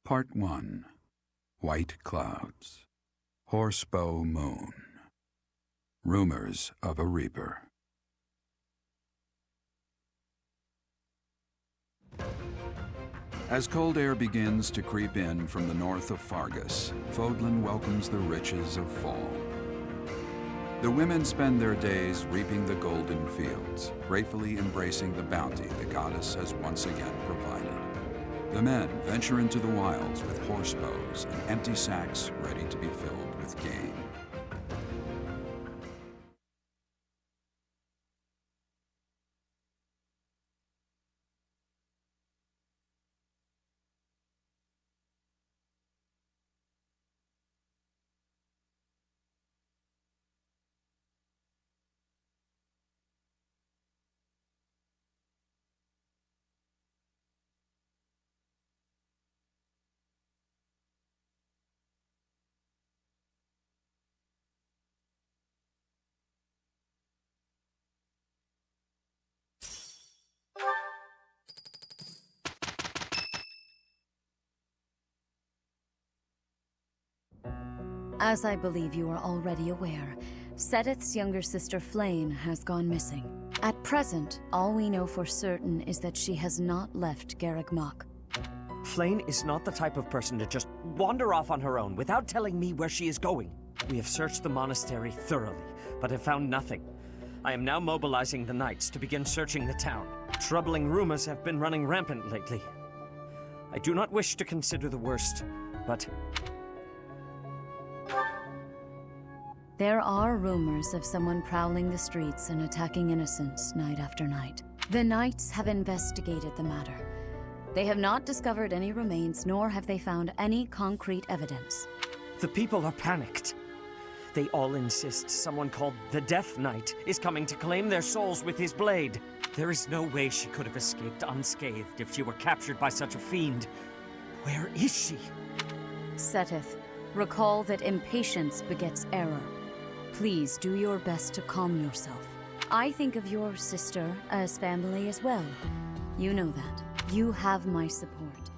Part 1. White Clouds. Horsebow Moon. Rumors of a Reaper. As cold air begins to creep in from the north of Fargus, Fodlan welcomes the riches of fall. The women spend their days reaping the golden fields, gratefully embracing the bounty the goddess has once again provided. The men venture into the wilds with horse bows and empty sacks ready to be filled with game. As I believe you are already aware, Seteth's younger sister Flayn has gone missing. At present, all we know for certain is that she has not left Garreg Mach. Flayn is not the type of person to just wander off on her own without telling me where she is going. We have searched the monastery thoroughly, but have found nothing. I am now mobilizing the knights to begin searching the town. Troubling rumors have been running rampant lately. I do not wish to consider the worst, but... There are rumors of someone prowling the streets and attacking innocents night after night. The Knights have investigated the matter. They have not discovered any remains, nor have they found any concrete evidence. The people are panicked. They all insist someone called the Death Knight is coming to claim their souls with his blade. There is no way she could have escaped unscathed if she were captured by such a fiend. Where is she? Seteth, recall that impatience begets error. Please do your best to calm yourself. I think of your sister as family as well. You know that. You have my support.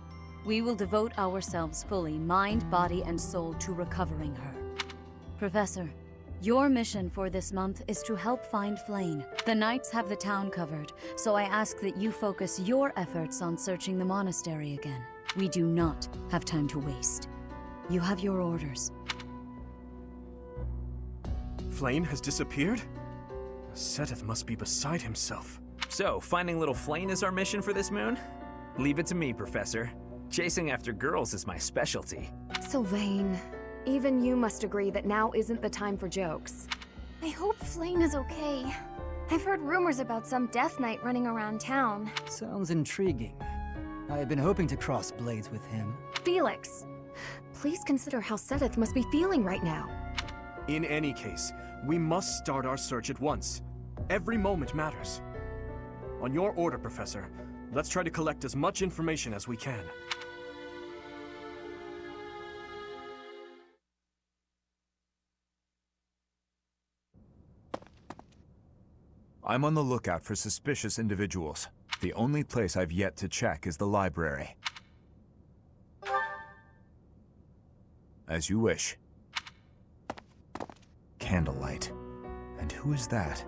We will devote ourselves fully, mind, body, and soul to recovering her. Professor, your mission for this month is to help find Flayn. The Knights have the town covered, so I ask that you focus your efforts on searching the monastery again. We do not have time to waste. You have your orders. Flayn has disappeared? Seteth must be beside himself. So, finding little Flayn is our mission for this moon? Leave it to me, Professor. Chasing after girls is my specialty. Sylvain, even you must agree that now isn't the time for jokes. I hope Flayn is okay. I've heard rumors about some Death Knight running around town. Sounds intriguing. I have been hoping to cross blades with him. Felix, please consider how Seteth must be feeling right now. In any case, we must start our search at once. Every moment matters. On your order, Professor, let's try to collect as much information as we can. I'm on the lookout for suspicious individuals. The only place I've yet to check is the library. As you wish. Candlelight. And who is that?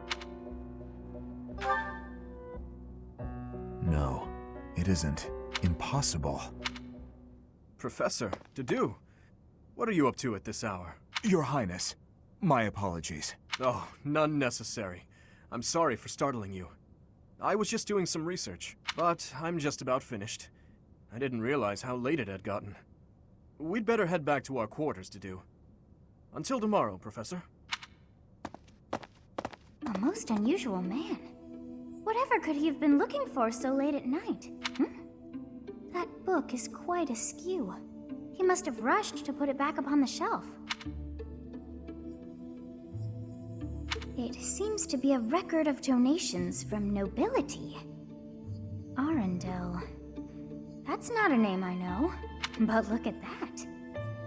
No, it isn't. Impossible. Professor, Dedu, what are you up to at this hour? Your Highness, my apologies. Oh, none necessary. I'm sorry for startling you. I was just doing some research, but I'm just about finished. I didn't realize how late it had gotten. We'd better head back to our quarters, Dedu. Until tomorrow, Professor. A most unusual man. Whatever could he have been looking for so late at night? That book is quite askew. He must have rushed to put it back upon the shelf. It seems to be a record of donations from nobility. Arundel. That's not a name I know. But look at that.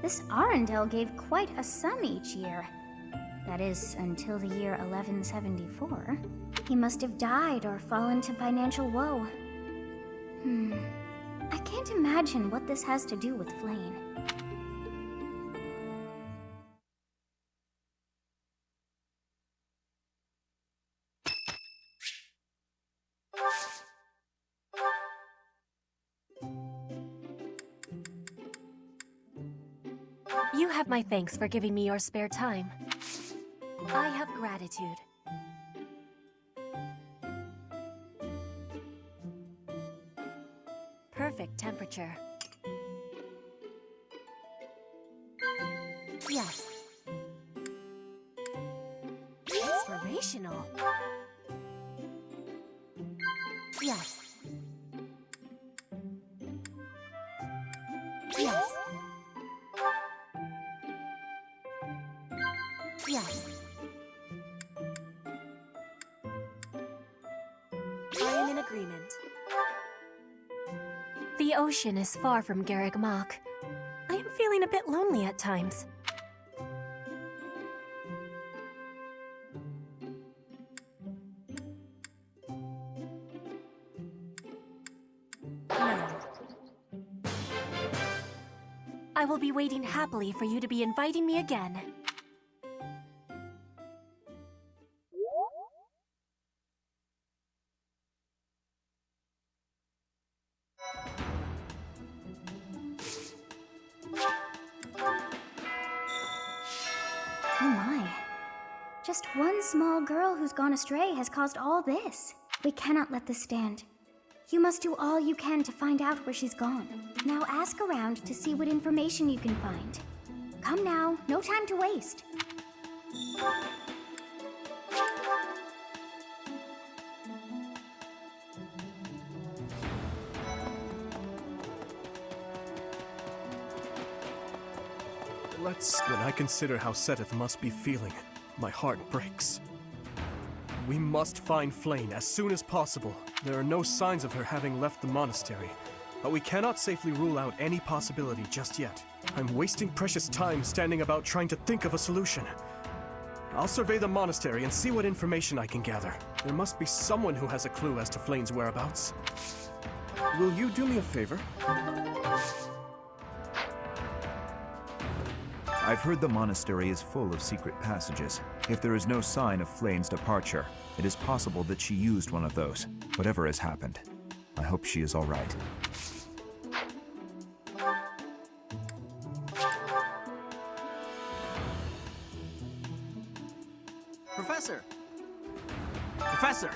This Arundel gave quite a sum each year. That is, until the year 1174. He must have died or fallen to financial woe. I can't imagine what this has to do with Flayn. You have my thanks for giving me your spare time. I have gratitude. Perfect temperature. Yes. Inspirational. Yes. Yes. Yes. I am in agreement. The ocean is far from Garreg Mach. I am feeling a bit lonely at times. No. I will be waiting happily for you to be inviting me again. Oh my. Just one small girl who's gone astray has caused all this. We cannot let this stand. You must do all you can to find out where she's gone. Now ask around to see what information you can find. Come now, no time to waste. When I consider how Seteth must be feeling, my heart breaks. We must find Flayn as soon as possible. There are no signs of her having left the monastery, but we cannot safely rule out any possibility just yet. I'm wasting precious time standing about trying to think of a solution. I'll survey the monastery and see what information I can gather. There must be someone who has a clue as to Flayn's whereabouts. Will you do me a favor? I've heard the monastery is full of secret passages. If there is no sign of Flayn's departure, it is possible that she used one of those. Whatever has happened, I hope she is all right. Professor! Professor!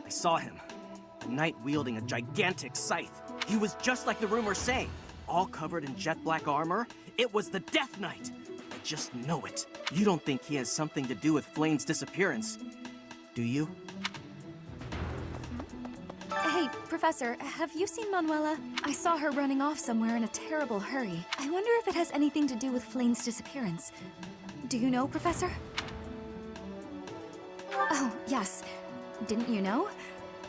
I saw him. A knight wielding a gigantic scythe. He was just like the rumors say. All covered in jet black armor. It was the Death Knight! I just know it. You don't think he has something to do with Flayn's disappearance, do you? Hey, Professor, have you seen Manuela? I saw her running off somewhere in a terrible hurry. I wonder if it has anything to do with Flayn's disappearance. Do you know, Professor? Oh, yes. Didn't you know?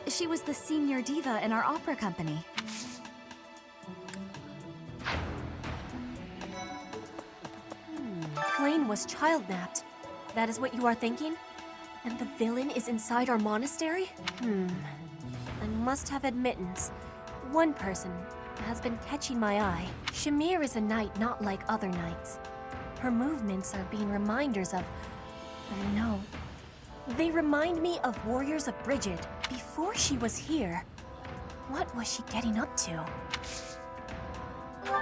She was the senior diva in our opera company. Flayn was child-napped. That is what you are thinking? And the villain is inside our monastery? I must have admittance. One person has been catching my eye. Shamir is a knight not like other knights. Her movements are being reminders of... no. They remind me of Warriors of Brigid, before she was here. What was she getting up to?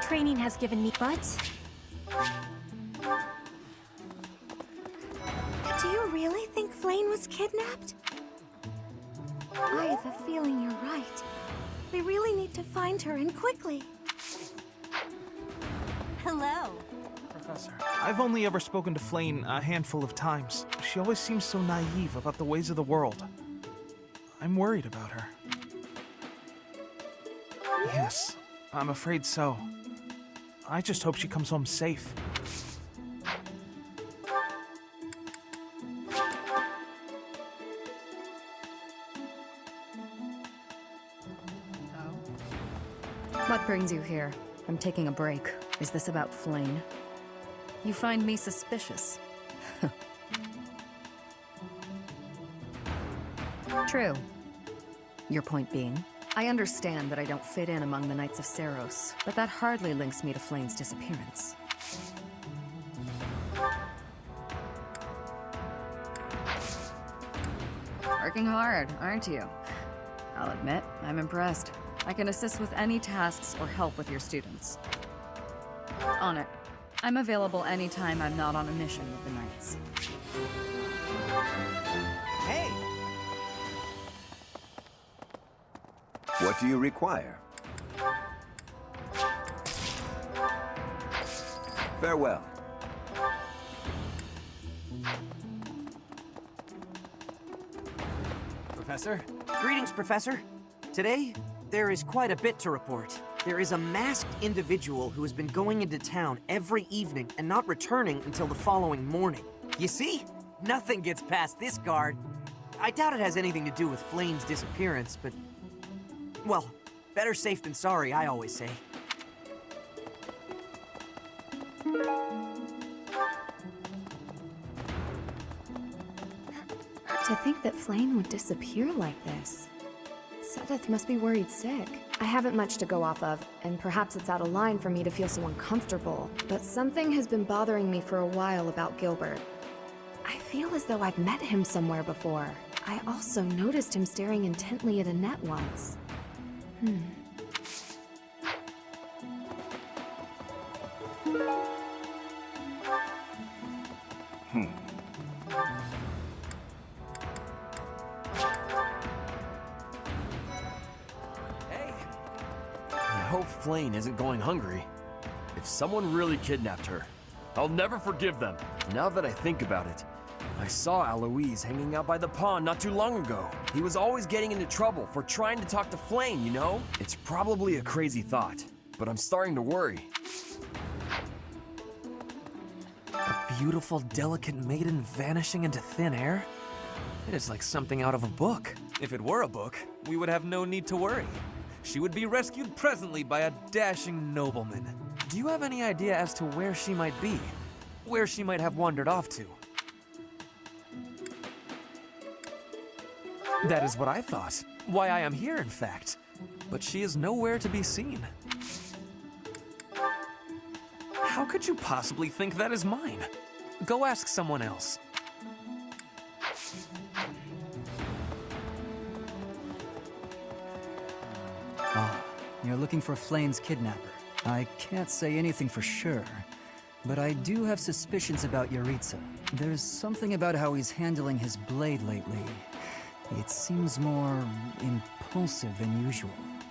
Training has given me... but... Do you really think Flayn was kidnapped? I have a feeling you're right. We really need to find her, and quickly. Hello. Professor, I've only ever spoken to Flayn a handful of times. She always seems so naive about the ways of the world. I'm worried about her. Yes, I'm afraid so. I just hope she comes home safe. What brings you here? I'm taking a break. Is this about Flayn? You find me suspicious. True. Your point being? I understand that I don't fit in among the Knights of Seiros, but that hardly links me to Flayn's disappearance. Working hard, aren't you? I'll admit, I'm impressed. I can assist with any tasks or help with your students. On it. I'm available anytime I'm not on a mission with the Knights. Hey! What do you require? Farewell. Professor? Greetings, Professor. Today, there is quite a bit to report. There is a masked individual who has been going into town every evening and not returning until the following morning. You see? Nothing gets past this guard. I doubt it has anything to do with Flayn's disappearance, but... well, better safe than sorry, I always say. To think that Flayn would disappear like this. Seteth must be worried sick. I haven't much to go off of, and perhaps it's out of line for me to feel so uncomfortable, but something has been bothering me for a while about Gilbert. I feel as though I've met him somewhere before. I also noticed him staring intently at Annette once. I hope Flayn isn't going hungry. If someone really kidnapped her, I'll never forgive them. Now that I think about it, I saw Aloise hanging out by the pond not too long ago. He was always getting into trouble for trying to talk to Flayn, you know? It's probably a crazy thought, but I'm starting to worry. A beautiful, delicate maiden vanishing into thin air? It is like something out of a book. If it were a book, we would have no need to worry. She would be rescued presently by a dashing nobleman. Do you have any idea as to where she might be? Where she might have wandered off to? That is what I thought. Why I am here, in fact. But she is nowhere to be seen. How could you possibly think that is mine? Go ask someone else. You're looking for Flayn's kidnapper. I can't say anything for sure, but I do have suspicions about Yaritza. There's something about how he's handling his blade lately. It seems more impulsive than usual.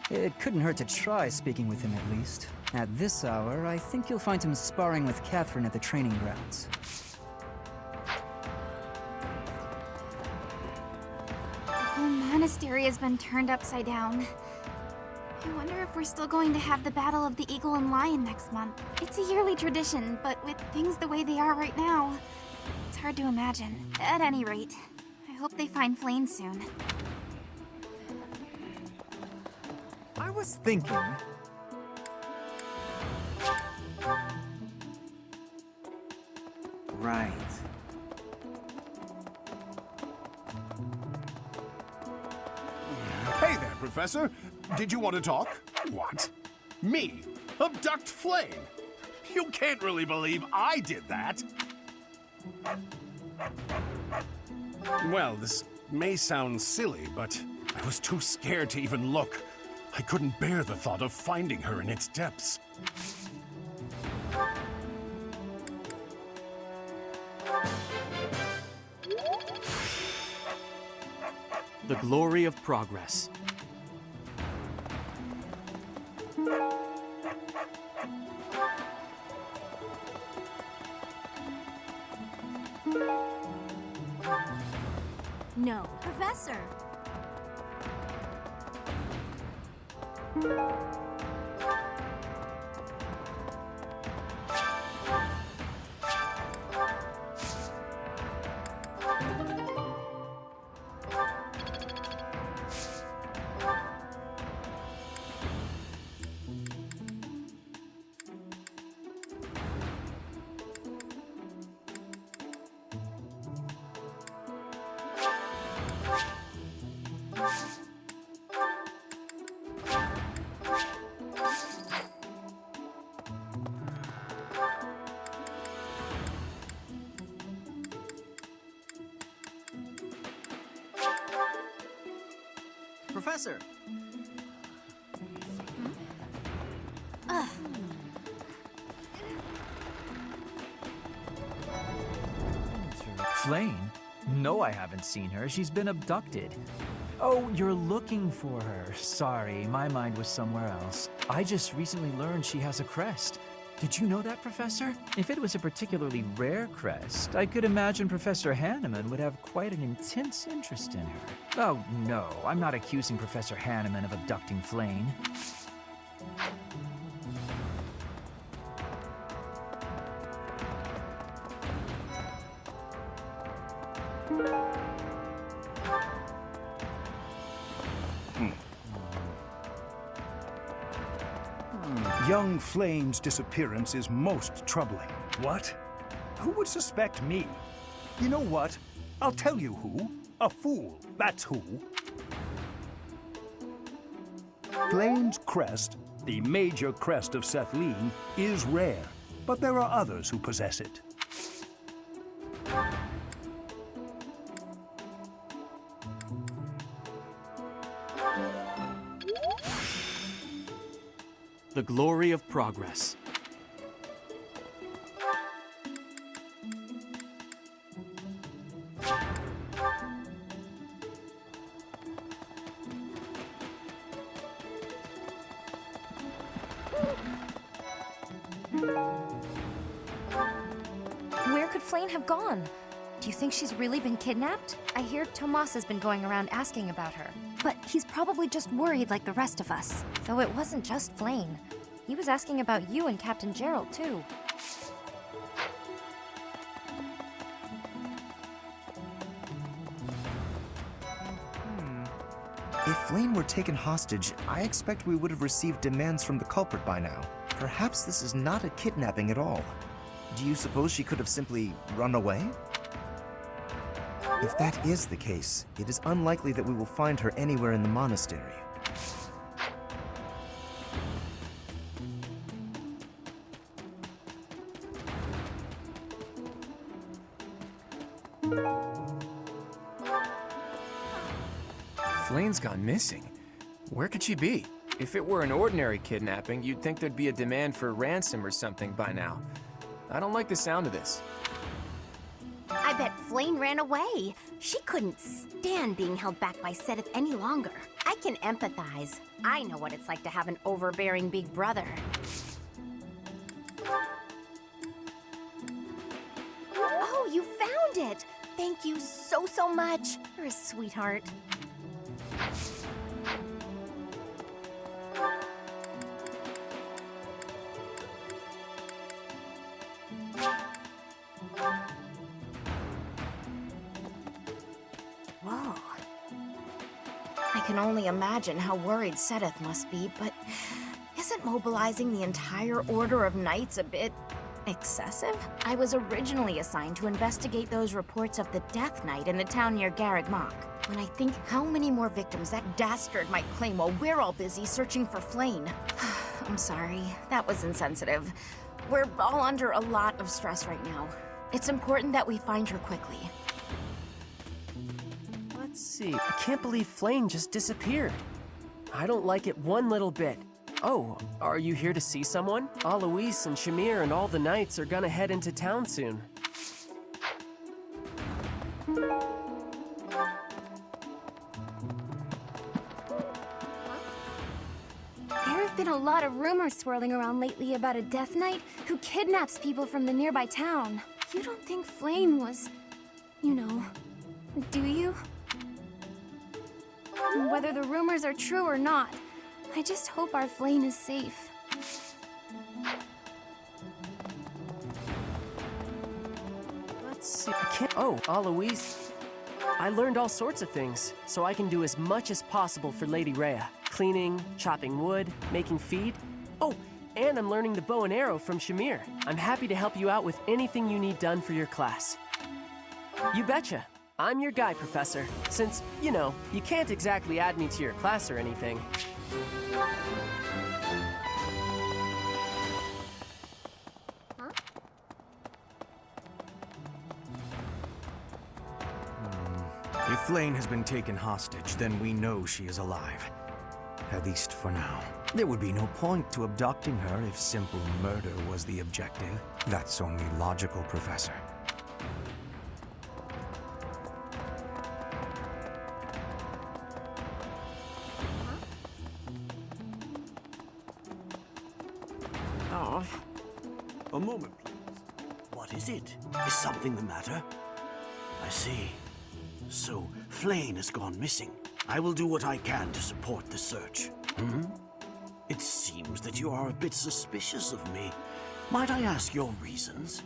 It couldn't hurt to try speaking with him at least. At this hour, I think you'll find him sparring with Catherine at the training grounds. The whole monastery has been turned upside down. I wonder if we're still going to have the Battle of the Eagle and Lion next month. It's a yearly tradition, but with things the way they are right now, it's hard to imagine. At any rate, I hope they find Flayn soon. I was thinking... Right. Hey there, Professor. Did you want to talk? What? Me? Abduct Flayn? You can't really believe I did that. Well, this may sound silly, but I was too scared to even look. I couldn't bear the thought of finding her in its depths. The glory of progress. No. Professor! Professor! Flayn? No, I haven't seen her. She's been abducted. Oh, you're looking for her. Sorry, my mind was somewhere else. I just recently learned she has a crest. Did you know that, Professor? If it was a particularly rare crest, I could imagine Professor Hanneman would have quite an intense interest in her. Oh, no, I'm not accusing Professor Hanneman of abducting Flayn. Young Flayn's disappearance is most troubling. What? Who would suspect me? You know what? I'll tell you who. A fool, that's who. Flayn's crest, the major crest of Sethlin, is rare, but there are others who possess it. The glory of progress. Where could Flayn have gone? Do you think she's really been kidnapped? I hear Tomas has been going around asking about her. But he's probably just worried like the rest of us. Though it wasn't just Flayn. He was asking about you and Captain Gerald, too. If Flayn were taken hostage, I expect we would have received demands from the culprit by now. Perhaps this is not a kidnapping at all. Do you suppose she could have simply run away? If that is the case, it is unlikely that we will find her anywhere in the monastery. Flayn's gone missing. Where could she be? If it were an ordinary kidnapping, you'd think there'd be a demand for ransom or something by now. I don't like the sound of this. I bet Flayn ran away. She couldn't stand being held back by Seteth any longer. I can empathize. I know what it's like to have an overbearing big brother. Oh, you found it! Thank you so much. You're a sweetheart. Whoa. I can only imagine how worried Seteth must be, but isn't mobilizing the entire Order of Knights a bit excessive? I was originally assigned to investigate those reports of the Death Knight in the town near Garreg-Mach. When I think how many more victims that dastard might claim while we're all busy searching for Flayn. I'm sorry, that was insensitive. We're all under a lot of stress right now. It's important that we find her quickly. Let's see. I can't believe Flayn just disappeared. I don't like it one little bit. Oh, are you here to see someone? Alois and Shamir and all the knights are gonna head into town soon. There have been a lot of rumors swirling around lately about a Death Knight who kidnaps people from the nearby town. You don't think Flayn was, you know, do you? Whether the rumors are true or not, I just hope our Flayn is safe. Let's see. I can't. Oh, Alois. I learned all sorts of things, so I can do as much as possible for Lady Rhea. Cleaning, chopping wood, making feed. Oh, and I'm learning the bow and arrow from Shamir. I'm happy to help you out with anything you need done for your class. You betcha. I'm your guy, Professor. Since, you know, you can't exactly add me to your class or anything. If Flayn has been taken hostage, then we know she is alive. At least for now. There would be no point to abducting her if simple murder was the objective. That's only logical, Professor. A moment, please. What is it? Is something the matter? I see. So, Flayn has gone missing. I will do what I can to support the search. It seems that you are a bit suspicious of me. Might I ask your reasons?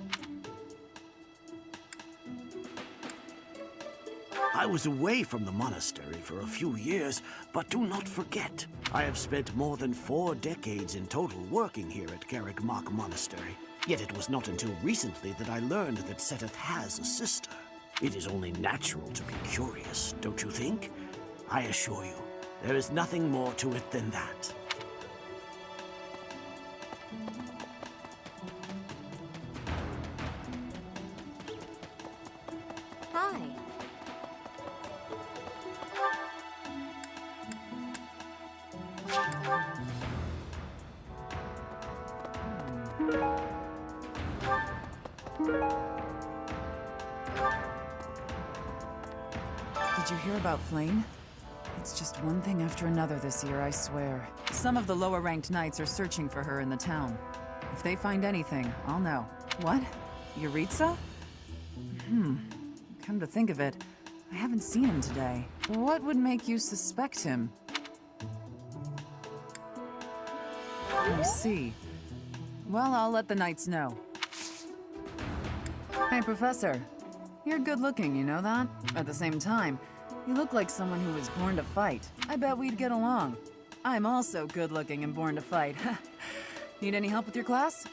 I was away from the monastery for a few years, but do not forget, I have spent more than 4 decades in total working here at Garreg-Mach Monastery. Yet it was not until recently that I learned that Setheth has a sister. It is only natural to be curious, don't you think? I assure you, there is nothing more to it than that. Hi. Did you hear about Flayn? It's just one thing after another this year, I swear. Some of the lower-ranked knights are searching for her in the town. If they find anything, I'll know. What? Yuritsa? Come to think of it, I haven't seen him today. What would make you suspect him? I see. Well, I'll let the knights know. Hey, Professor. You're good-looking, you know that? At the same time, you look like someone who was born to fight. I bet we'd get along. I'm also good-looking and born to fight. Need any help with your class?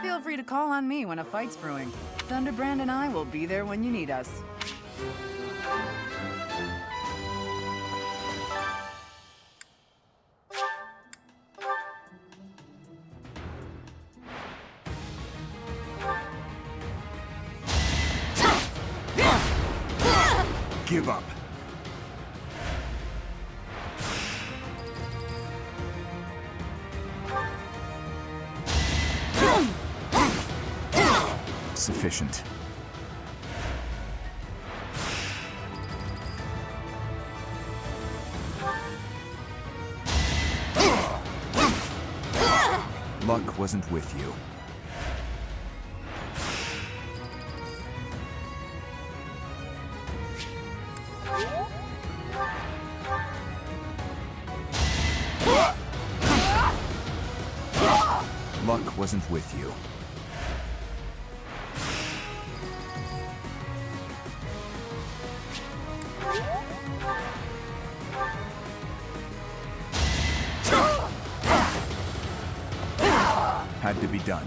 Feel free to call on me when a fight's brewing. Thunderbrand and I will be there when you need us. Give up. Sufficient. Luck wasn't with you. Luck wasn't with you. Had to be done.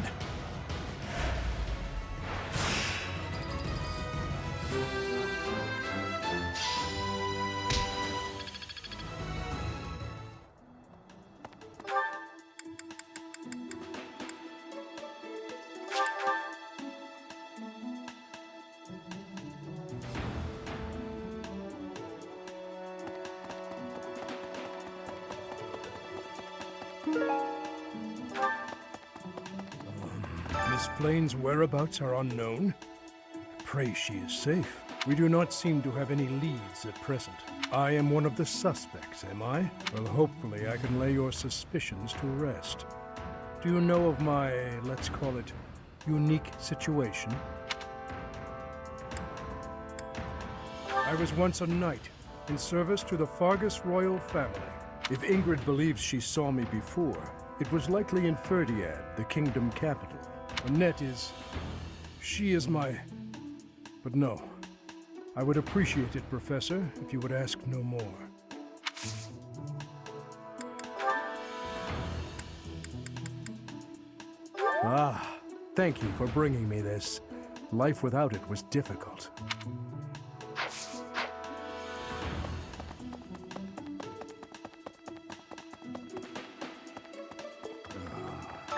Miss Flayn's whereabouts are unknown. Pray she is safe. We do not seem to have any leads at present. I am one of the suspects, am I? Well, hopefully I can lay your suspicions to rest. Do you know of my, let's call it, unique situation? I was once a knight, in service to the Fargus royal family. If Ingrid believes she saw me before, it was likely in Ferdiad, the kingdom capital. Annette is... she is my... But no. I would appreciate it, Professor, if you would ask no more. Ah, thank you for bringing me this. Life without it was difficult.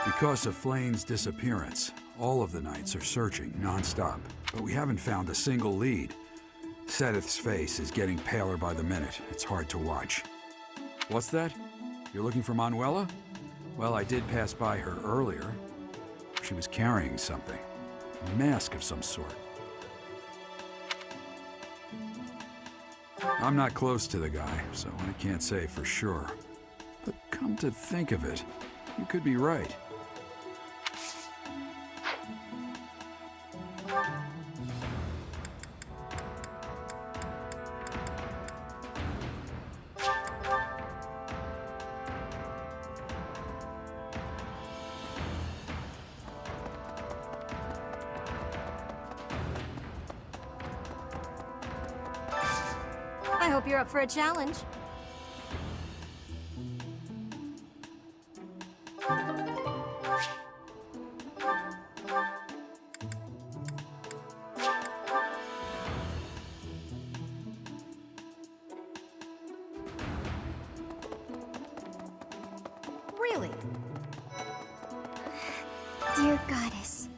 Because of Flayn's disappearance, all of the knights are searching non-stop, but we haven't found a single lead. Seth's face is getting paler by the minute. It's hard to watch. What's that? You're looking for Manuela? Well, I did pass by her earlier. She was carrying something. A mask of some sort. I'm not close to the guy, so I can't say for sure. But come to think of it, you could be right. I hope you're up for a challenge. Really? Dear Goddess,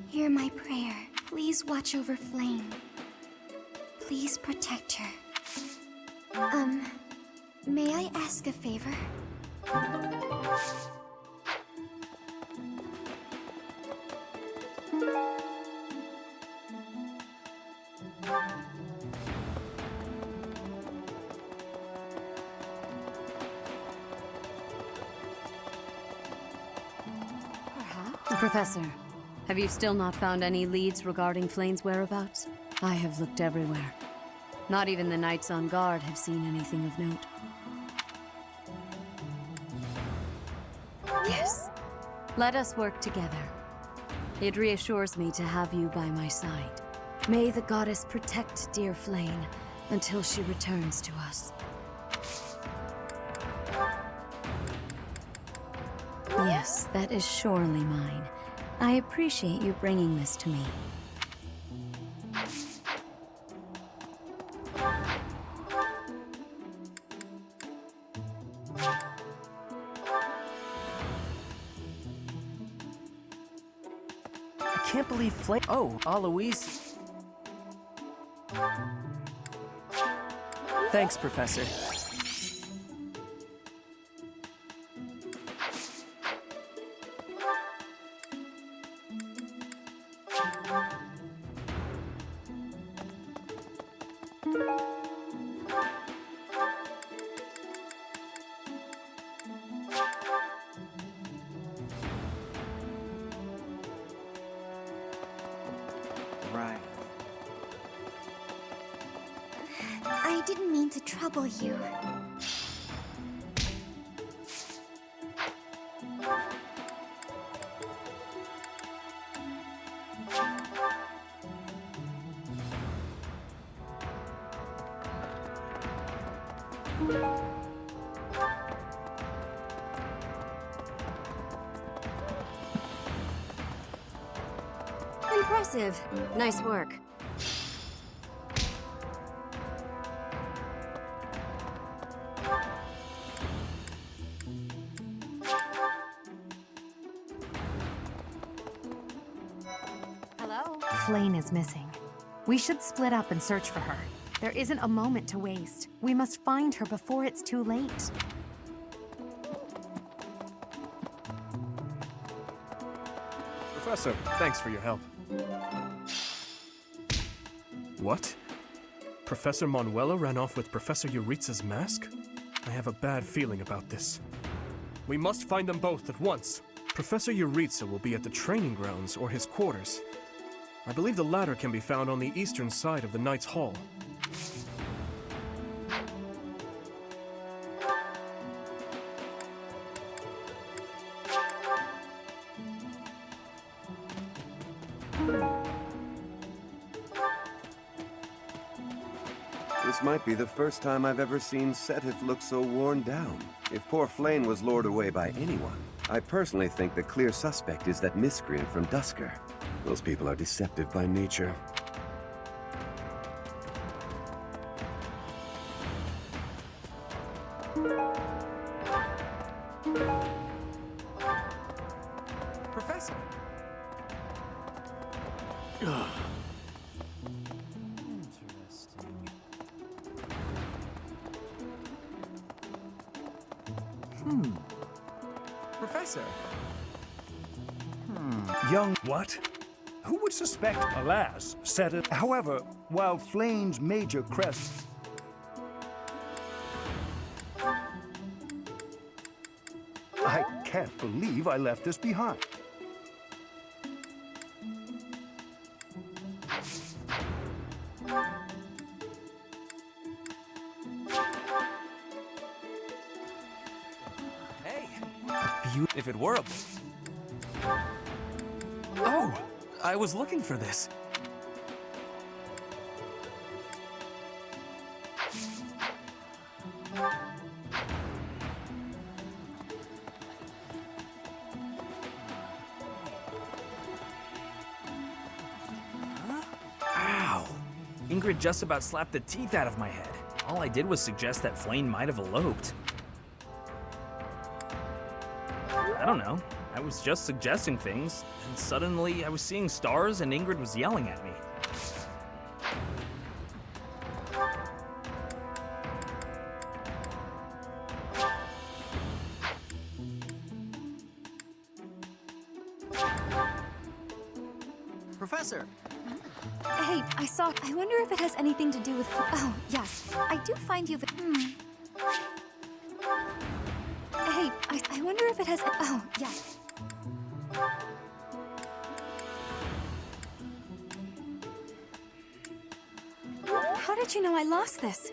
hear my prayer. Please watch over Flayn. Please protect her. May I ask a favor? Professor, have you still not found any leads regarding Flayn's whereabouts? I have looked everywhere. Not even the knights on guard have seen anything of note. Yes. Let us work together. It reassures me to have you by my side. May the goddess protect dear Flayn until she returns to us. Yes, that is surely mine. I appreciate you bringing this to me. I can't believe Flayn. Oh, Alois. Thanks, Professor. Right. I didn't mean to trouble you. Impressive. Nice work. Hello? Flayn is missing. We should split up and search for her. There isn't a moment to waste. We must find her before it's too late. Professor, thanks for your help. What? Professor Manuela ran off with Professor Yuritsa's mask? I have a bad feeling about this. We must find them both at once. Professor Yuritsa will be at the training grounds or his quarters. I believe the latter can be found on the eastern side of the Knight's Hall. This might be the first time I've ever seen Sethith look so worn down. If poor Flayn was lured away by anyone, I personally think the clear suspect is that miscreant from Dusker. Those people are deceptive by nature. Professor! Interesting. Professor. Young what? Who would suspect? Alas, said it. However, while Flayn's major crests... I can't believe I left this behind. Hey, if it were a... Oh, I was looking for this. Ow! Ingrid just about slapped the teeth out of my head. All I did was suggest that Flayn might have eloped. I don't know. I was just suggesting things, and suddenly I was seeing stars and Ingrid was yelling at me. Professor! Hey, I wonder if it has anything to do with... Oh, yes. I do find you... Hey, I wonder if it has... Oh, yes. How did you know I lost this?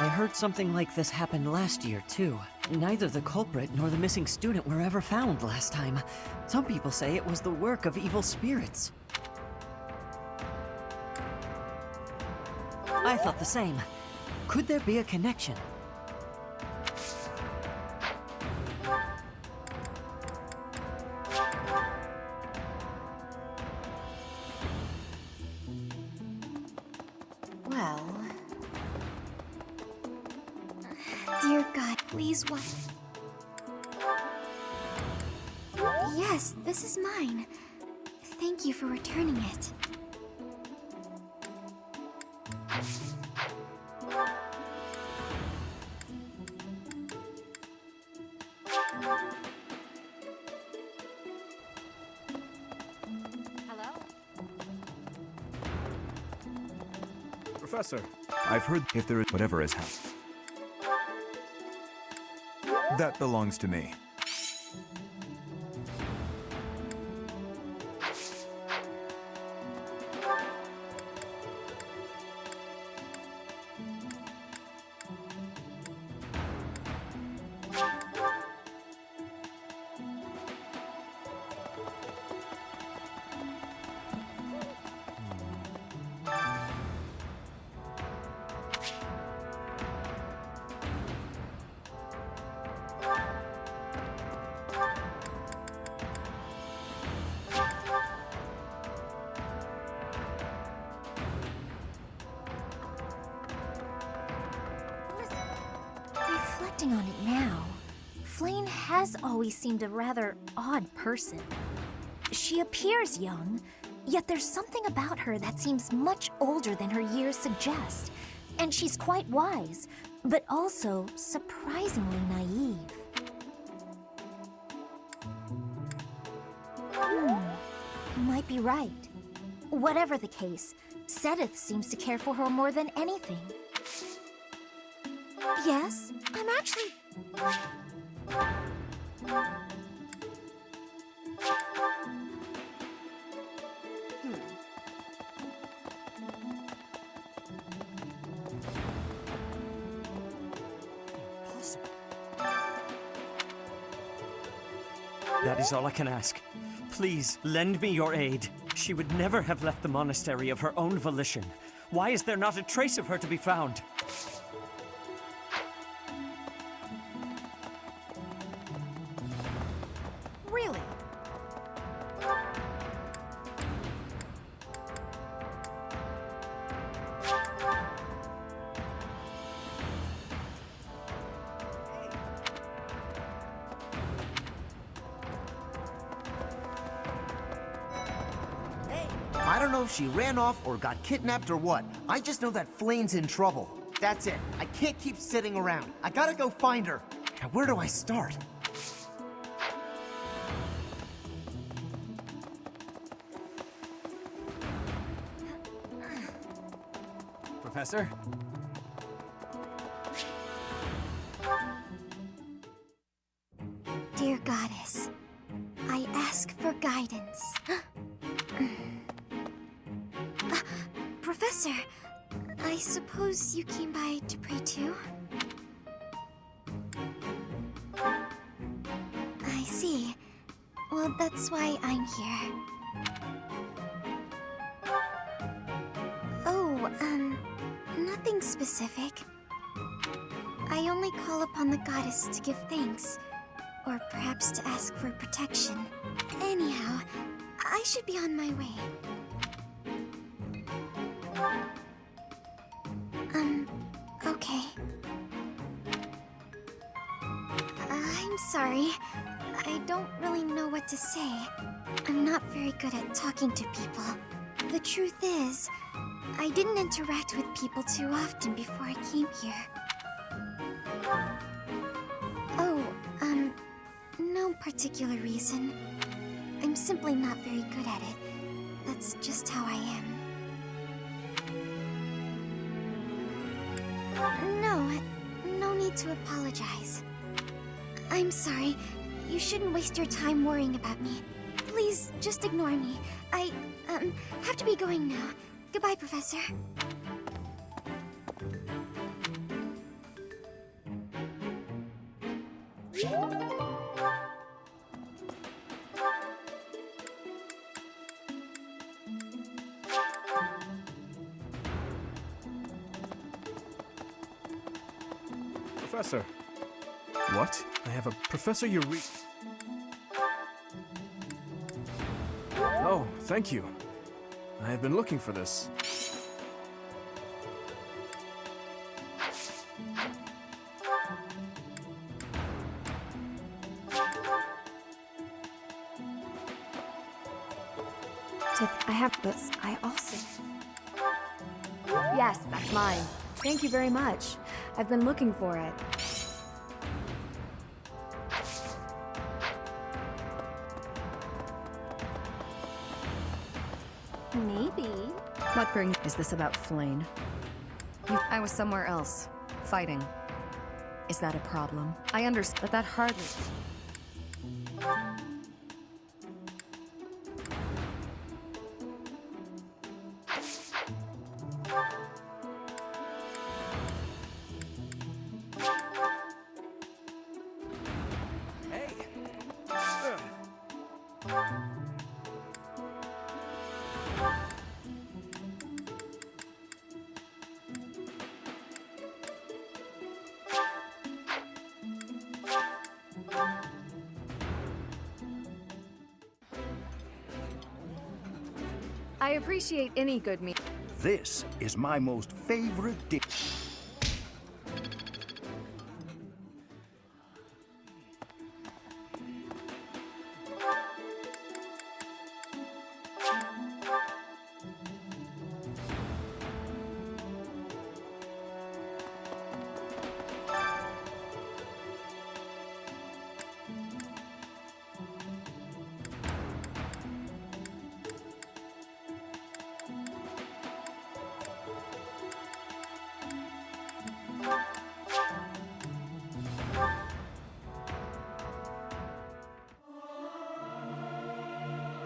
I heard something like this happen last year, too. Neither the culprit nor the missing student were ever found last time. Some people say it was the work of evil spirits. I thought the same. Could there be a connection? Well... Dear God, please what? Yes, this is mine. Thank you for returning it. Professor. I've heard if there is whatever has happened. That belongs to me. Reflecting on it now, Flayn has always seemed a rather odd person. She appears young, yet there's something about her that seems much older than her years suggest. And she's quite wise, but also surprisingly naive. You might be right. Whatever the case, Sedith seems to care for her more than anything. Yes, I'm actually... That is all I can ask. Please, lend me your aid. She would never have left the monastery of her own volition. Why is there not a trace of her to be found? don't know if she ran off or got kidnapped or what. I just know that Flayn's in trouble. That's it. I can't keep sitting around. I gotta go find her. Now, where do I start? Professor? Dear Goddess, I ask for guidance. Professor, I suppose you came by to pray too? I see. Well, that's why I'm here. Oh, nothing specific. I only call upon the goddess to give thanks, or perhaps to ask for protection. Anyhow, I should be on my way. Okay. I'm sorry. I don't really know what to say. I'm not very good at talking to people. The truth is, I didn't interact with people too often before I came here. Oh, no particular reason. I'm simply not very good at it. That's just how I am. No need to apologize. I'm sorry. You shouldn't waste your time worrying about me. Please, just ignore me. I, have to be going now. Goodbye, Professor. Professor. What? I have a Professor Oh, thank you. I have been looking for this. I have this. I also... Yes, that's mine. Thank you very much. I've been looking for it. Maybe. What brings... Is this about Flayn? I was somewhere else, fighting. Is that a problem? I understand, but that hardly... I appreciate any good meat. This is my most favorite dish.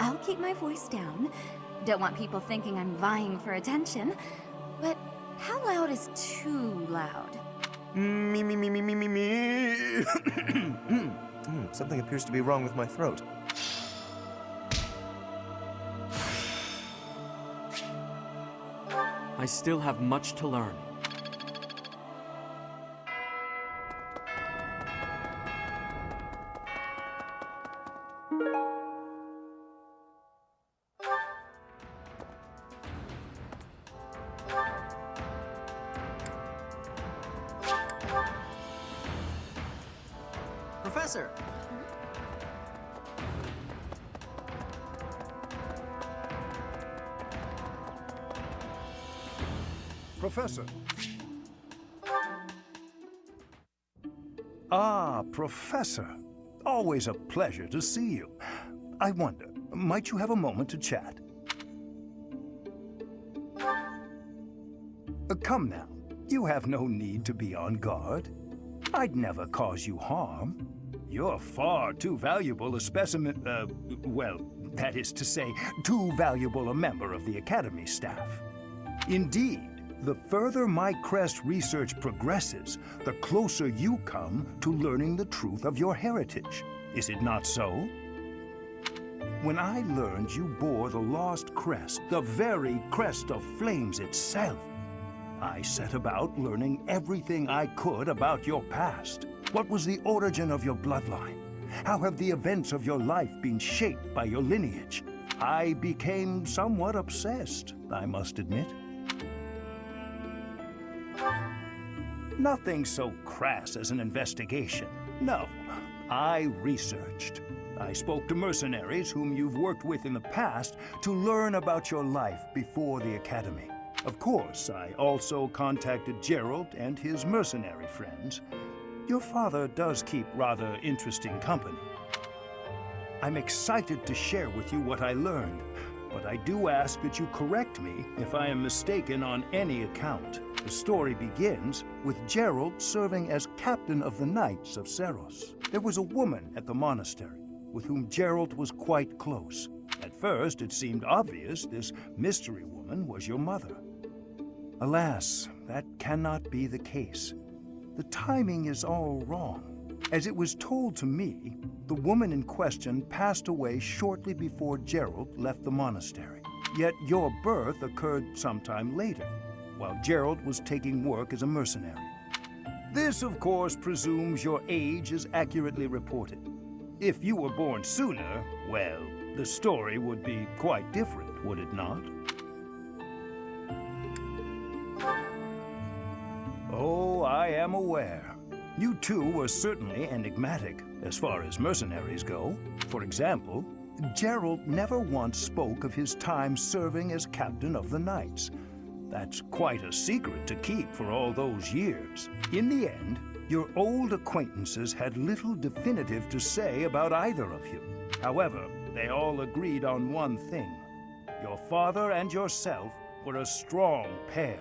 I'll keep my voice down. Don't want people thinking I'm vying for attention. But how loud is too loud? Me. Something appears to be wrong with my throat. I still have much to learn. Professor! Professor. Ah, Professor. Always a pleasure to see you. I wonder, might you have a moment to chat? Come now. You have no need to be on guard. I'd never cause you harm. You're far too valuable a specimen, well, that is to say, too valuable a member of the Academy staff. Indeed, the further my crest research progresses, the closer you come to learning the truth of your heritage. Is it not so? When I learned you bore the lost crest, the very crest of flames itself, I set about learning everything I could about your past. What was the origin of your bloodline? How have the events of your life been shaped by your lineage? I became somewhat obsessed, I must admit. Nothing so crass as an investigation. No, I researched. I spoke to mercenaries whom you've worked with in the past to learn about your life before the Academy. Of course, I also contacted Gerald and his mercenary friends. Your father does keep rather interesting company. I'm excited to share with you what I learned, but I do ask that you correct me if I am mistaken on any account. The story begins with Gerald serving as captain of the Knights of Seros. There was a woman at the monastery with whom Gerald was quite close. At first, it seemed obvious this mystery woman was your mother. Alas, that cannot be the case. The timing is all wrong. As it was told to me, the woman in question passed away shortly before Gerald left the monastery. Yet your birth occurred sometime later, while Gerald was taking work as a mercenary. This, of course, presumes your age is accurately reported. If you were born sooner, well, the story would be quite different, would it not? Oh, I am aware. You two were certainly enigmatic, as far as mercenaries go. For example, Gerald never once spoke of his time serving as captain of the Knights. That's quite a secret to keep for all those years. In the end, your old acquaintances had little definitive to say about either of you. However, they all agreed on one thing. Your father and yourself were a strong pair.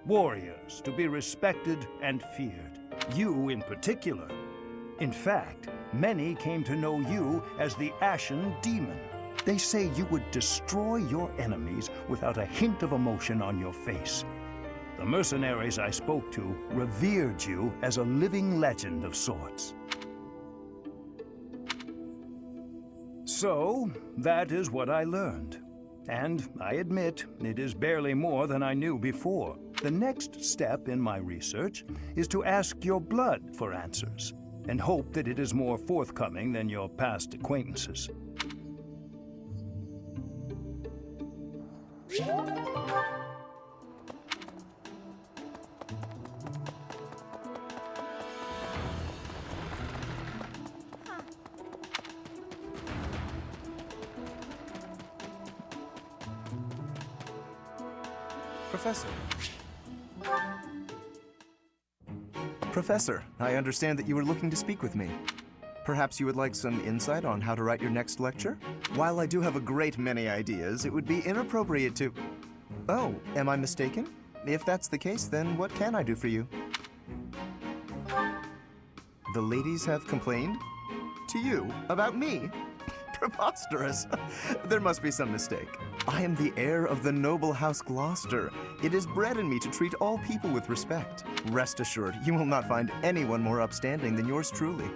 Warriors to be respected and feared. You in particular. In fact, many came to know you as the Ashen Demon. They say you would destroy your enemies without a hint of emotion on your face. The mercenaries I spoke to revered you as a living legend of sorts. So, that is what I learned. And I admit, it is barely more than I knew before. The next step in my research is to ask your blood for answers, and hope that it is more forthcoming than your past acquaintances. Professor, I understand that you were looking to speak with me. Perhaps you would like some insight on how to write your next lecture? While I do have a great many ideas, it would be inappropriate to... Oh, am I mistaken? If that's the case, then what can I do for you? The ladies have complained? To you? About me? Preposterous. There must be some mistake. I am the heir of the noble House Gloucester. It is bred in me to treat all people with respect. Rest assured, you will not find anyone more upstanding than yours truly.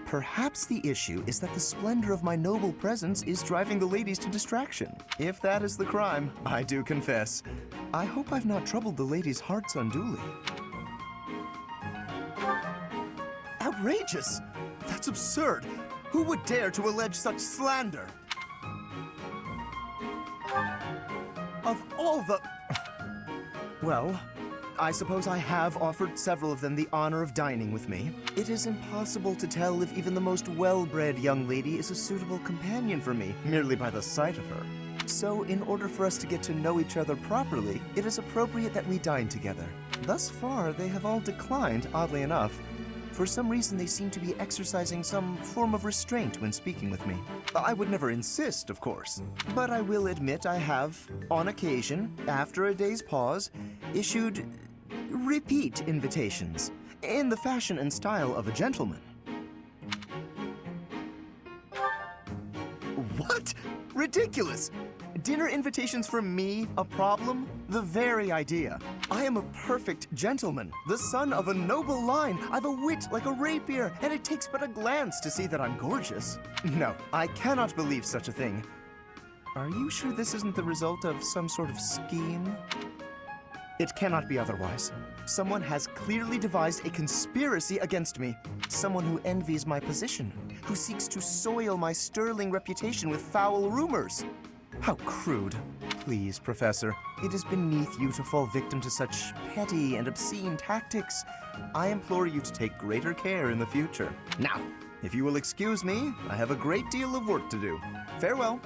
Perhaps the issue is that the splendor of my noble presence is driving the ladies to distraction. If that is the crime, I do confess. I hope I've not troubled the ladies' hearts unduly. Outrageous! That's absurd! Who would dare to allege such slander? Of all the... Well, I suppose I have offered several of them the honor of dining with me. It is impossible to tell if even the most well-bred young lady is a suitable companion for me, merely by the sight of her. So, in order for us to get to know each other properly, it is appropriate that we dine together. Thus far, they have all declined, oddly enough. For some reason, they seem to be exercising some form of restraint when speaking with me. I would never insist, of course, but I will admit I have, on occasion, after a day's pause, issued repeat invitations, in the fashion and style of a gentleman. What? Ridiculous! Dinner invitations from me a problem? The very idea. I am a perfect gentleman, the son of a noble line. I've a wit like a rapier, and it takes but a glance to see that I'm gorgeous. No, I cannot believe such a thing. Are you sure this isn't the result of some sort of scheme? It cannot be otherwise. Someone has clearly devised a conspiracy against me. Someone who envies my position, who seeks to soil my sterling reputation with foul rumors. How crude. Please, Professor, it is beneath you to fall victim to such petty and obscene tactics. I implore you to take greater care in the future. Now, if you will excuse me, I have a great deal of work to do. Farewell.